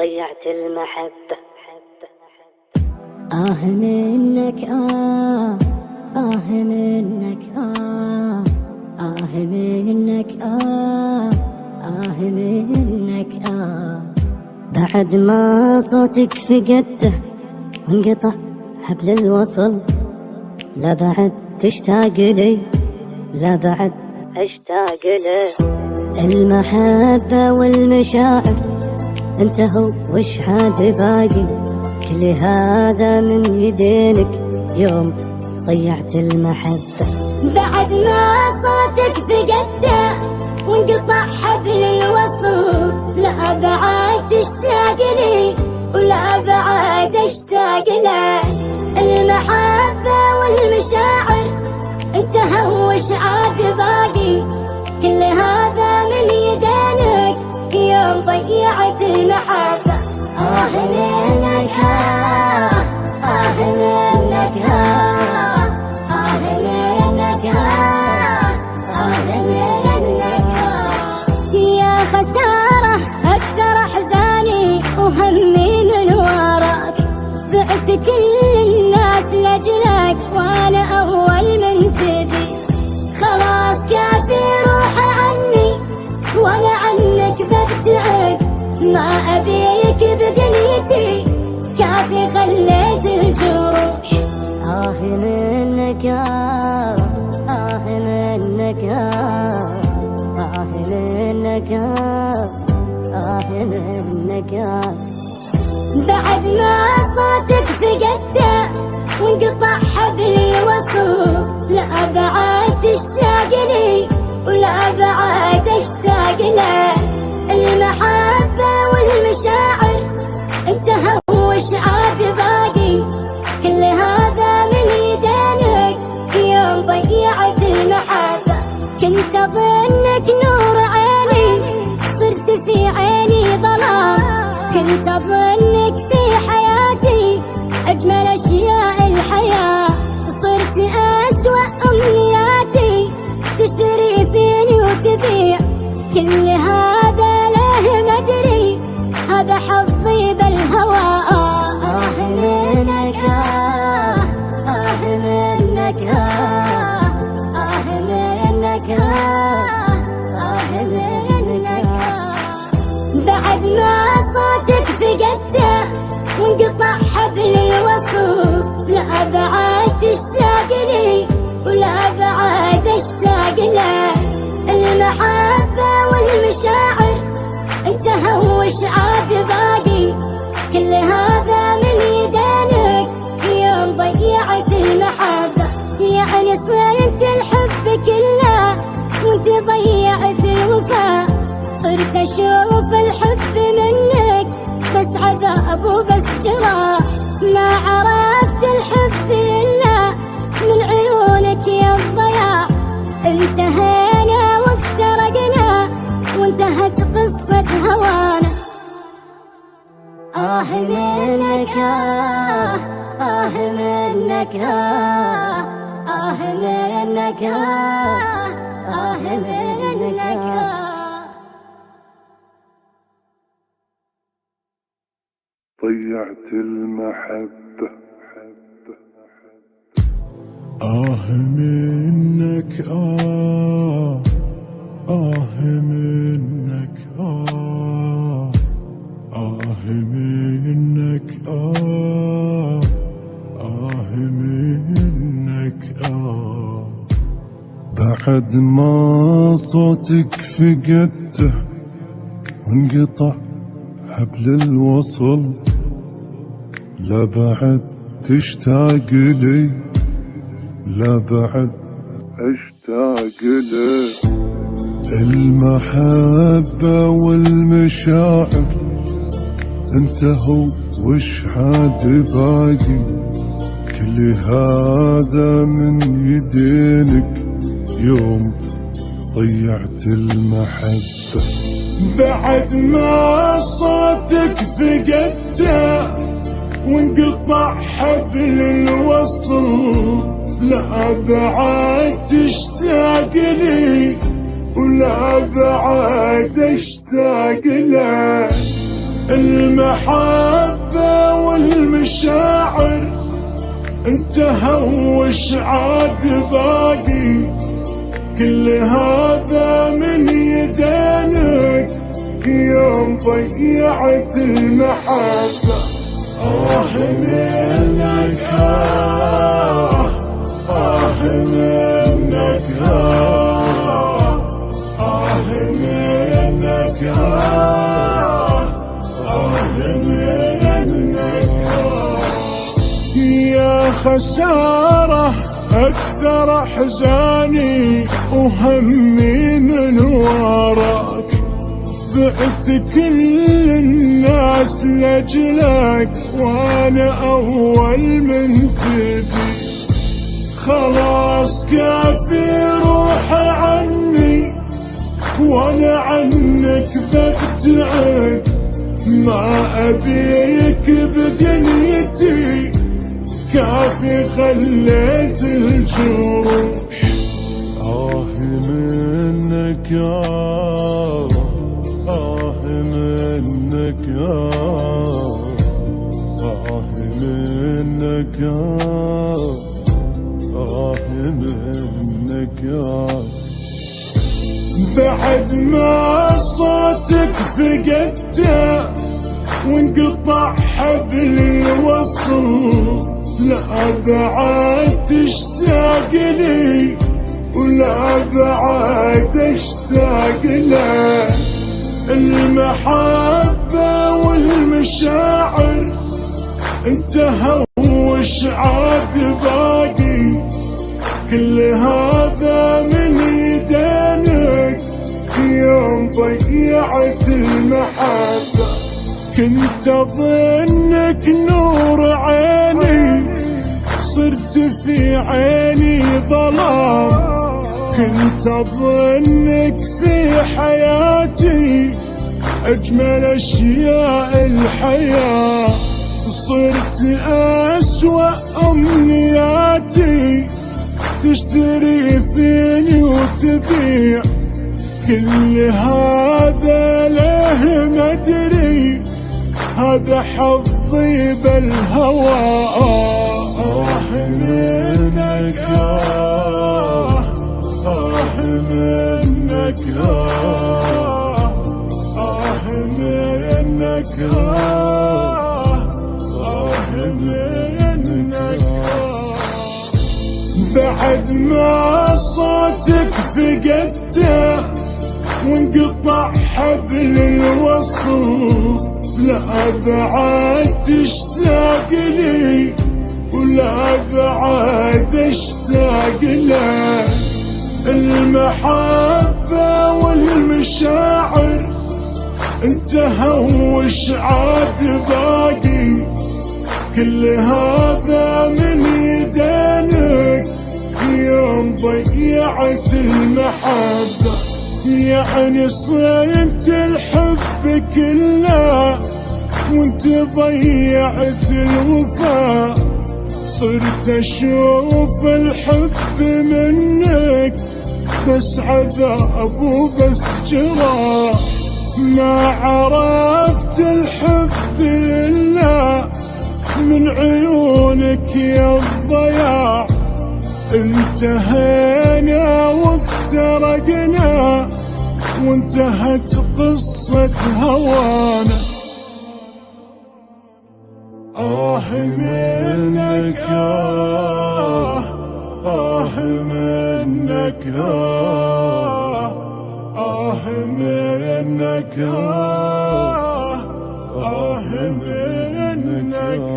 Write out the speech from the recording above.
ضيعت المحبة. منك منك منك منك بعد ما صوتك فقدته وانقطع حبل الوصل، لا بعد تشتاق لي، لا بعد اشتاق له. المحبة والمشاعر انتهوا وش عاد باقي، كل هذا من يدينك يوم ضيعت المحبة. بعد ما صوتك فقدته وانقطع حبل الوصل، لا بعد تشتاق لي ولا بعد اشتاق له. المحبة والمشاعر انتهوا وش عاد باقي، كل هذا من يدينك يوم ضيعت المحبة. منك منك منك يا خسارة أكثر أحزاني وهمي من وراك، بعت كل الناس لأجلك وأنا أول من تبي، خلاص كافي روح عني وأنا عنك ببتعد، ما أبيك بدنيتي كافي خليت الجروح. منك منك منك بعد ما صوتك فقدته وانقطع حبل الوصل، لا بعد تشتاق لي ولا بعد اشتاق له. المحبة والمشاعر انتهوا وش عاد باقي، كل هذا من يدينك يوم ضيعت المحبة. كنت اظنك نور عيني صرت في عيني ظلام، كنت اظنك في حياتي اجمل اشياء الحياة، صرت اسوأ امنياتي تشتري فيني وتبيع، كل هذا له مدري هذا حظي بالهوى. منك منك منك بعد ما صوتك فقدته وانقطع حبل الوصل، لا بعد تشتاق لي ولا بعد اشتاق له. المحبة والمشاعر انتهوا وش عاد باقي، كل هذا من يدينك يوم ضيعت المحبة. يعني صرت الحب كله وانت ضيعت الوفاء، صرت اشوف الحب منك بس عذاب وبس جراح، ما عرفت الحب الا من عيونك يا الضياع. انتهينا وافترقنا وانتهت قصة هوانا. منك منك منك منك ضيعت المحبة. منك منك منك بعد ما صوتك فقدته وانقطع حبل الوصل، لا بعد تشتاق لي لا بعد اشتاق له. المحبة والمشاعر انتهوا وش عاد باقي، كل هذا من يدينك يوم ضيعت المحبة. بعد ما صوتك فقدته وانقطع حبل الوصل، لا بعد تشتاق لي ولا بعد اشتاق له. المحبة والمشاعر انتهوا وش عاد باقي؟ كل هذا من يدينك يوم ضيعت المحبة. منك منك منك منك يا خسارة أكثر أحزاني وهمي من وراك. بعت كل الناس لأجلك وأنا أول من تبي. خلاص كافي روح عني وأنا عنك ببتعد. ما أبيك بدنيتي كافي خليت الجروح. منك منك منك منك بعد ما صوتك فقدته وانقطع حبل الوصل. لا بعد تشتاق لي ولا بعد اشتاق له. المحبة والمشاعر انتهوا وش عاد باقي؟ كل هذا من يدينك يوم ضيعت المحبة. كنت اظنك نور عيني صرت في عيني ظلام. كنت اظنك في حياتي اجمل اشياء الحياة. صرت اسوأ امنياتي تشتري فيني وتبيع. كل هذا له ما ادري هذا حظي بالهوى. منك منك منك منك بعد ما صوتك فقدته وانقطع حبل الوصل. لا بعد تشتاق لي ولا بعد اشتاق له. المحبة والمشاعر انتهوا وش عاد باقي؟ كل هذا من يدينك يوم ضيعت المحبة. يعني صنت الحب كله وانت ضيعت الوفاء. صرت اشوف الحب منك بس عذاب وبس جراح. ما عرفت الحب الا من عيونك يا الضياع. انتهينا وافترقنا وانتهت قصة هوانا. منك منك منك منك